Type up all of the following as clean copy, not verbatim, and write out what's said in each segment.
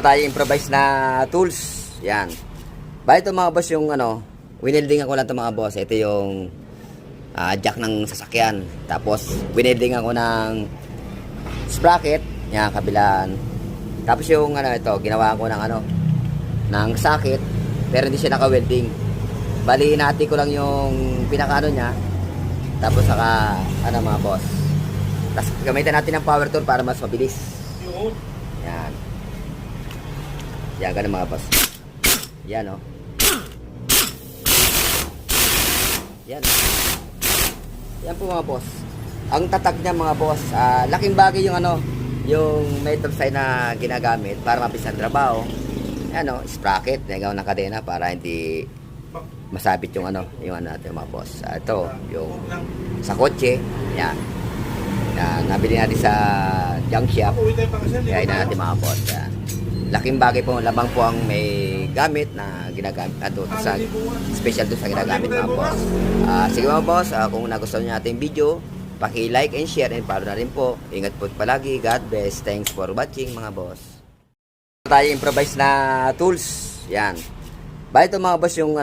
Tayo improvise na tools. Yan. Bali ito mga boss yung wineldingan ko lang ito mga boss. Ito yung jack ng sasakyan. Tapos wineldingan ko ng sprocket. Yan, kabilaan. Tapos yung ito, ginawa ko ng ng socket. Pero hindi siya naka-welding. Bali hinati ko lang yung pinakaano niya. Tapos saka mga boss. Tapos gamitan natin ng power tool para mas mabilis. Yan. Yan, ganun mga boss. Yan, oh. Yan. Yan po mga boss. Ang tatak niya mga boss, laking bagay yung yung metal side na ginagamit para mabilis ang trabaho. Yan, oh, sprocket, nagawa ng kadena para hindi masabit yung yung natin mga boss. Ito, yung sa kotse. Yan. Yan, nabili natin sa junk shop. Kaya na natin mga boss. Yan. Laking bagay po, lamang po ang may gamit na ginagamit sa special doon sa ginagamit mga boss. Sige mga boss, kung nagustuhan niyo natin video, paki-like and share and follow na rin po. Ingat po palagi. God bless. Thanks for watching mga boss. Tayo improvise na tools. Yan. Bali ito mga boss yung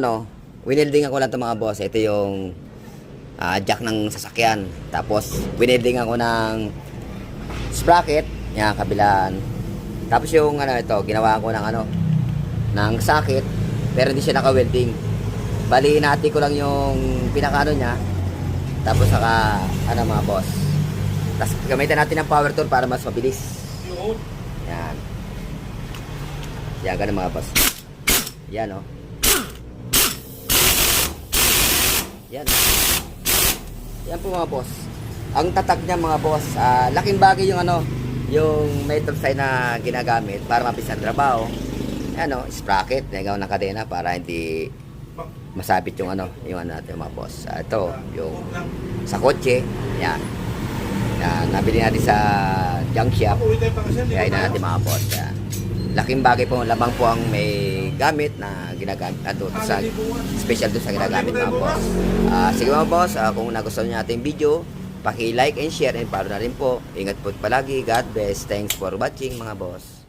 wineldingan ko lang ito mga boss. Ito yung jack ng sasakyan. Tapos wineldingan ko ng sprocket. Yan, kabilaan. Tapos yung ito, ginawa ko ng ng socket, pero hindi siya naka-welding. Bali hinati ko lang yung pinakaano niya. Tapos saka mga boss. Tapos gamitan natin ng power tool para mas mabilis. Yan. Yan, ganun mga boss. Yan, oh. Yan. Yan po mga boss. Ang tatak niya mga boss, laking bagay yung yung metal side na ginagamit para mabilis ang trabaho. Yan, oh, sprocket, nagawa ng kadena para hindi masabit yung yung natin mga boss. Ito, yung sa kotse. Yan. Yan, nabili natin sa junk shop. Kaya na natin mga boss. Yan. Laking bagay po, lamang po ang may gamit na ginagamit sa special doon sa ginagamit mga boss. Sige mga boss, kung nagustuhan niyo natin video, paki-like and share and follow na rin po. Ingat po palagi. God bless. Thanks for watching mga boss.